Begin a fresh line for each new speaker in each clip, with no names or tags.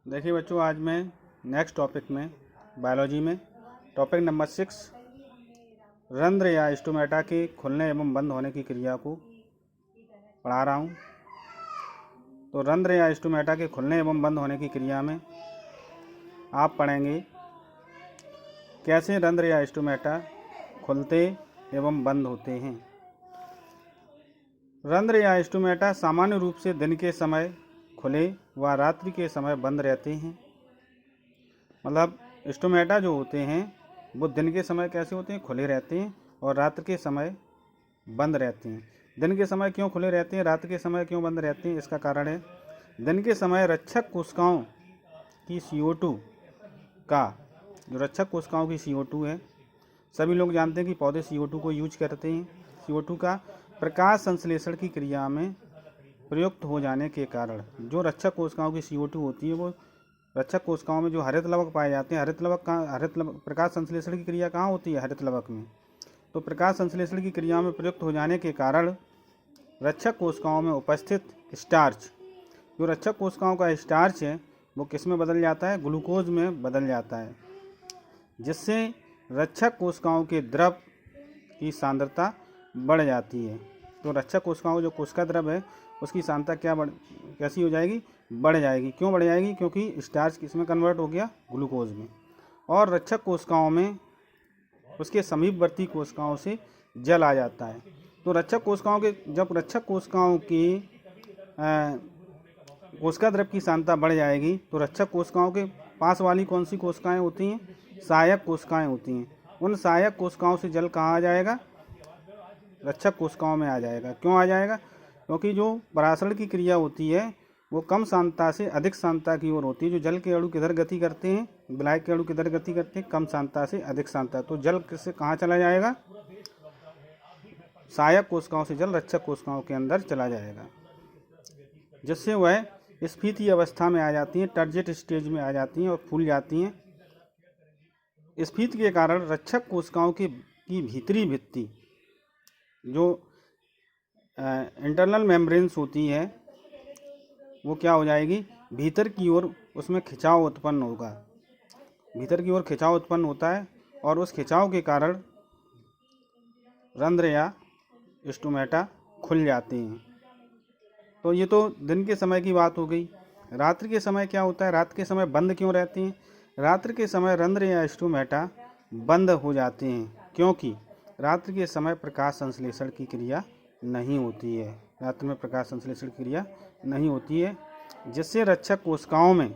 देखिए बच्चों, आज मैं नेक्स्ट टॉपिक में बायोलॉजी में टॉपिक नंबर 6 रंध्र या स्टोमेटा के खुलने एवं बंद होने की क्रिया को पढ़ा रहा हूँ। तो रंध्र या स्टोमेटा के खुलने एवं बंद होने की क्रिया में आप पढ़ेंगे कैसे रंध्र या स्टोमेटा खुलते एवं बंद होते हैं। रंध्र या स्टोमेटा सामान्य रूप से दिन के समय खुले व रात्रि के समय बंद रहते हैं। मतलब स्टोमेटा जो होते हैं वो दिन के समय कैसे होते हैं, खुले रहते हैं, और रात्रि के समय बंद रहते हैं। दिन के समय क्यों खुले रहते हैं, रात्रि के समय क्यों बंद रहते हैं, इसका कारण है दिन के समय रक्षक कोशिकाओं की CO2 का जो रक्षक कोशिकाओं की CO2 है, सभी लोग जानते हैं कि पौधे CO2 को यूज करते हैं। CO2 का प्रकाश संश्लेषण की क्रिया में प्रयुक्त हो जाने के कारण जो रक्षक कोशिकाओं की CO2 होती है, वो रक्षक कोशिकाओं में जो हरित लवक पाए जाते हैं, हरित लवक प्रकाश संश्लेषण की क्रिया कहाँ होती है, हरित लवक में। तो प्रकाश संश्लेषण की क्रिया में प्रयुक्त हो जाने के कारण रक्षक कोशिकाओं में उपस्थित स्टार्च, जो रक्षक कोशिकाओं का स्टार्च है, वो किस में बदल जाता है, ग्लूकोज में बदल जाता है, जिससे रक्षक कोशिकाओं के द्रव की सांद्रता बढ़ जाती है। तो रक्षक कोशिकाओं जो कोशिका द्रव है उसकी सांद्रता कैसी हो जाएगी, बढ़ जाएगी। क्यों बढ़ जाएगी, क्योंकि स्टार्च किसमें कन्वर्ट हो गया, ग्लूकोज में। और रक्षक कोशिकाओं में उसके समीपवर्ती कोशिकाओं से जल आ जाता है। तो जब रक्षक कोशिकाओं की कोशिका द्रव की सांद्रता बढ़ जाएगी तो रक्षक कोशिकाओं के पास वाली कौन सी कोशिकाएं होती हैं, सहायक कोशिकाएं होती हैं। उन सहायक कोशिकाओं से जल कहाँ आ जाएगा, रक्षक कोशिकाओं में आ जाएगा। क्यों आ जाएगा, क्योंकि जो परासरण की क्रिया होती है वो कम सांद्रता से अधिक सांद्रता की ओर होती है। जो जल के अणु किधर गति करते हैं, विलायक के अणु किधर गति करते हैं, कम सांद्रता से अधिक सांद्रता। तो जल किससे कहाँ चला जाएगा, सहायक कोशिकाओं से जल रक्षक कोशिकाओं के अंदर चला जाएगा, जिससे वह स्फीति अवस्था में आ जाती हैं, टर्जेट स्टेज में आ जाती हैं और फूल जाती हैं। स्फीति के कारण रक्षक कोशिकाओं की भीतरी भित्ति जो इंटरनल मेम्ब्रेन्स होती है वो क्या हो जाएगी, भीतर की ओर उसमें खिंचाव उत्पन्न होगा। भीतर की ओर खिंचाव उत्पन्न होता है और उस खिंचाव के कारण रंध्र या स्टोमेटा खुल जाते हैं। तो ये तो दिन के समय की बात हो गई। रात्रि के समय क्या होता है, रात के समय बंद क्यों रहते हैं। रात्रि के समय रंध्र या स्टोमेटा बंद हो जाते हैं क्योंकि रात्रि के समय प्रकाश संश्लेषण की क्रिया नहीं होती है। रात्रि में प्रकाश संश्लेषण की क्रिया नहीं होती है, जिससे रक्षक कोशिकाओं में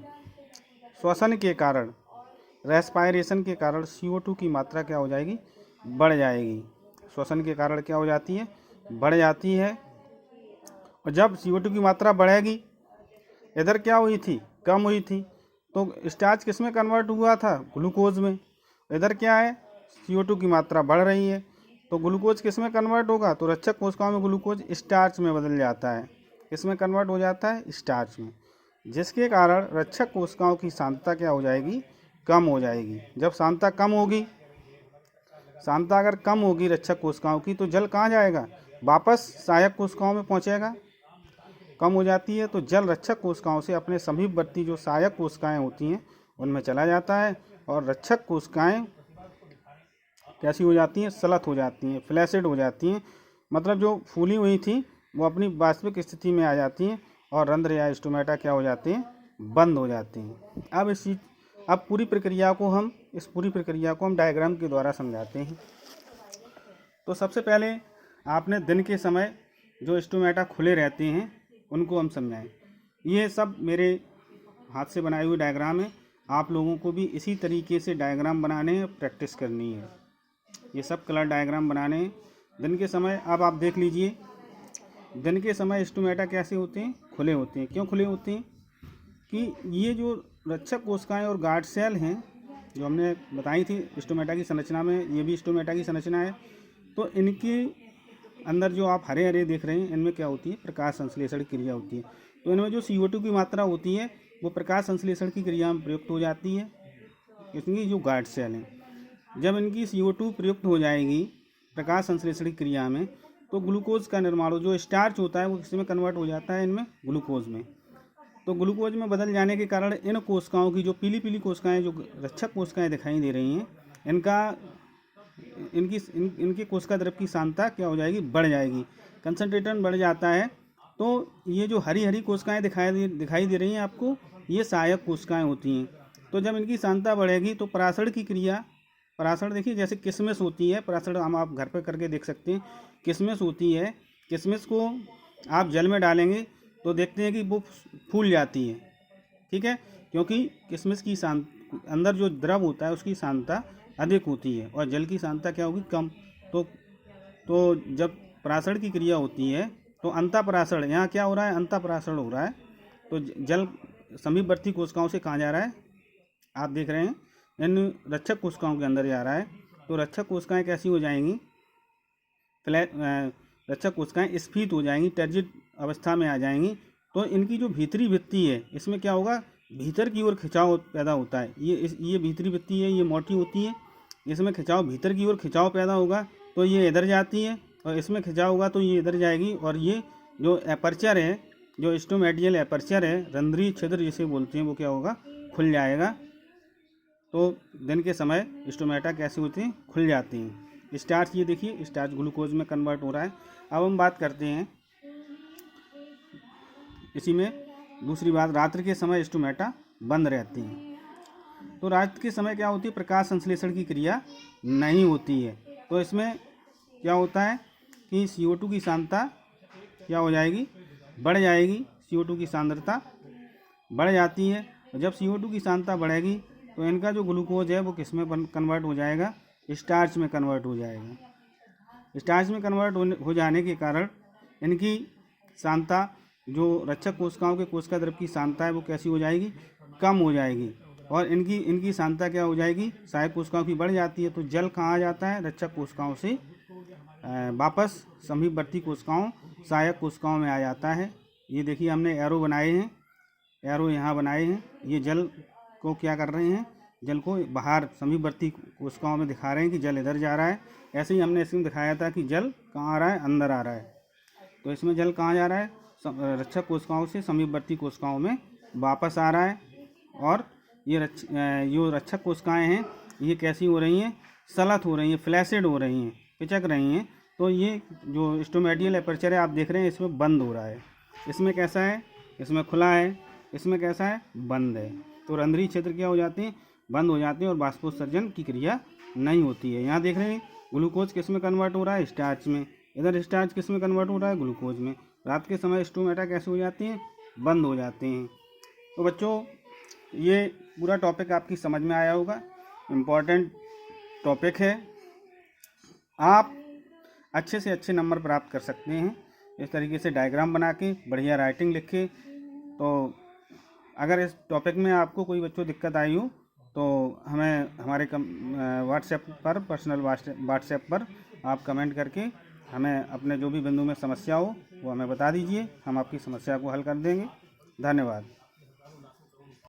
श्वसन के कारण, रेस्पायरेशन के कारण CO2 की मात्रा क्या हो जाएगी, बढ़ जाएगी। श्वसन के कारण क्या हो जाती है, बढ़ जाती है। और जब CO2 की मात्रा बढ़ेगी, इधर क्या हुई थी, कम हुई थी, तो स्टार्च किस में कन्वर्ट हुआ था, ग्लूकोज में। इधर क्या है, CO2 की मात्रा बढ़ रही है, तो ग्लूकोज किस में कन्वर्ट होगा, तो रक्षक कोशिकाओं में ग्लूकोज स्टार्च में बदल जाता है। किस में कन्वर्ट हो जाता है, स्टार्च में, जिसके कारण रक्षक कोशिकाओं की सांद्रता क्या हो जाएगी, कम हो जाएगी। जब सांद्रता कम होगी, सांद्रता अगर कम होगी रक्षक कोशिकाओं की, तो जल कहाँ जाएगा, वापस सहायक कोशिकाओं में पहुँचेगा। कम हो जाती है तो जल रक्षक कोशिकाओं से अपने समीपवर्ती जो सहायक कोशिकाएं होती हैं उनमें चला जाता है, और रक्षक कोशिकाएं कैसी हो जाती हैं, सलत हो जाती हैं, फ्लैसिड हो जाती हैं। मतलब जो फूली हुई थी वो अपनी वास्तविक स्थिति में आ जाती हैं, और रंध्र या स्टोमेटा क्या हो जाते हैं, बंद हो जाते हैं। अब पूरी प्रक्रिया को हम डायग्राम के द्वारा समझाते हैं। तो सबसे पहले आपने दिन के समय जो स्टोमेटा खुले रहते हैं उनको हम समझाएं। ये सब मेरे हाथ से बनाए हुए डायग्राम है। आप लोगों को भी इसी तरीके से डायग्राम बनाने हैं, प्रैक्टिस करनी है। ये सब कलर डायग्राम बनाने हैं दिन के समय। अब आप देख लीजिए, दिन के समय स्टोमेटा कैसे होते हैं, खुले होते हैं। क्यों खुले होते हैं, कि ये जो रक्षक कोशिकाएं और गार्ड सेल हैं जो हमने बताई थी स्टोमेटा की संरचना में, ये भी स्टोमेटा की संरचना है। तो इनके अंदर जो आप हरे हरे देख रहे हैं, इनमें क्या होती है, प्रकाश संश्लेषण की क्रिया होती है। तो इनमें जो CO2 की मात्रा होती है वो प्रकाश संश्लेषण की क्रिया में प्रयुक्त हो जाती है। इसकी जो गार्ड सेल हैं, जब इनकी CO2 प्रयुक्त हो जाएगी प्रकाश संश्लेषण की क्रिया में, तो ग्लूकोज का निर्माण, जो स्टार्च होता है वो किस में कन्वर्ट हो जाता है, इनमें ग्लूकोज में। तो ग्लूकोज में बदल जाने के कारण इन कोशिकाओं की जो पीली पीली कोशिकाएं, जो रक्षक कोशिकाएं दिखाई दे रही हैं, इनकी कोशिका द्रव की सांद्रता क्या हो जाएगी, बढ़ जाएगी, कंसंट्रेशन बढ़ जाता है। तो ये जो हरी हरी कोशिकाएं दिखाई दे रही हैं आपको, ये सहायक कोशिकाएं होती हैं। तो जब इनकी सांद्रता बढ़ेगी तो परासरण की क्रिया, परासरण देखिए जैसे किशमिश होती है, परासरण हम आप घर पर करके देख सकते हैं। किशमिश होती है, किशमिश को आप जल में डालेंगे तो देखते हैं कि वो फूल जाती है, ठीक है, क्योंकि किशमिश की अंदर जो द्रव होता है उसकी सांद्रता अधिक होती है और जल की सांद्रता क्या होगी, कम। तो जब परासरण की क्रिया होती है तो अंतःपरासरण, यहाँ क्या हो रहा है, अंतःपरासरण हो रहा है। तो जल समीपवर्ती कोशिकाओं से कहाँ जा रहा है, आप देख रहे हैं इन रक्षक कोशिकाओं के अंदर जा रहा है। तो रक्षक कोशिकाएं कैसी हो जाएंगी, रक्षक कोशिकाएं स्फीत हो जाएंगी, टर्जिड अवस्था में आ जाएंगी। तो इनकी जो भीतरी भित्ति है, इसमें क्या होगा, भीतर की ओर खिंचाव पैदा होता है। ये भीतरी भित्ति है, ये मोटी होती है, इसमें खिंचाव, भीतर की ओर खिंचाव पैदा होगा तो ये इधर जाती है, और इसमें खिंचाव होगा तो ये इधर जाएगी। और ये जो एपर्चर है, जो स्टोमेटियल एपर्चर है, रंध्रीय छिद्र जिसे बोलते हैं, वो क्या होगा, खुल जाएगा। तो दिन के समय स्टोमेटा कैसी होती हैं, खुल जाती हैं। स्टार्च, ये देखिए स्टार्च ग्लूकोज में कन्वर्ट हो रहा है। अब हम बात करते हैं इसी में दूसरी बात, रात्रि के समय स्टोमेटा बंद रहती हैं। तो रात के समय क्या होती है, प्रकाश संश्लेषण की क्रिया नहीं होती है। तो इसमें क्या होता है कि CO2 की सांद्रता क्या हो जाएगी, बढ़ जाएगी, CO2 की सांद्रता बढ़ जाती है। और जब CO2 की सांद्रता बढ़ेगी तो इनका जो ग्लूकोज है वो किस में कन्वर्ट हो जाएगा, स्टार्च में कन्वर्ट हो जाएगा। स्टार्च में कन्वर्ट हो जाने के कारण इनकी सांद्रता, जो रक्षक कोशिकाओं के कोशिका द्रव की सांद्रता है वो कैसी हो जाएगी, कम हो जाएगी। और इनकी सांद्रता क्या हो जाएगी, सहायक कोशिकाओं की बढ़ जाती है। तो जल कहाँ आ जाता है, रक्षक कोशिकाओं से वापस समीपवर्ती कोशिकाओं, सहायक कोशिकाओं में आ जाता है। ये देखिए हमने एरो बनाए हैं, एरो यहाँ बनाए हैं, ये जल को क्या कर रहे हैं, जल को बाहर समीपवर्ती कोशिकाओं में दिखा रहे हैं कि जल इधर जा रहा है। ऐसे ही हमने इसमें दिखाया था कि जल कहाँ आ रहा है, अंदर आ रहा है। तो इसमें जल कहाँ जा रहा है, रक्षक कोशिकाओं से समीपवर्ती कोशिकाओं में वापस आ रहा है। और ये जो रक्षक कोशिकाएं हैं ये कैसी हो रही हैं, सलत हो रही हैं, फ्लैसिड हो रही हैं, पिचक रही हैं। तो ये जो स्टोमेटियल एपर्चर है आप देख रहे हैं, इसमें बंद हो रहा है। इसमें कैसा है, इसमें खुला है, इसमें कैसा है, बंद है। तो रंध्रीय क्षेत्र क्या हो जाते हैं, बंद हो जाते हैं और बाष्पोत्सर्जन की क्रिया नहीं होती है। यहाँ देख रहे हैं ग्लूकोज किस में कन्वर्ट हो रहा है, स्टार्च में। इधर स्टार्च किस में कन्वर्ट हो रहा है, ग्लूकोज में। रात के समय स्टोमेटा कैसे हो जाती हैं, बंद हो जाते हैं। तो बच्चों ये पूरा टॉपिक आपकी समझ में आया होगा, इम्पॉर्टेंट टॉपिक है। आप अच्छे से अच्छे नंबर प्राप्त कर सकते हैं इस तरीके से डायग्राम बना के, बढ़िया राइटिंग लिख के। तो अगर इस टॉपिक में आपको कोई बच्चों दिक्कत आई हो तो हमें हमारे व्हाट्सएप पर, पर्सनल व्हाट्सएप पर आप कमेंट करके हमें अपने जो भी बिंदु में समस्या हो वो हमें बता दीजिए, हम आपकी समस्या को हल कर देंगे। धन्यवाद।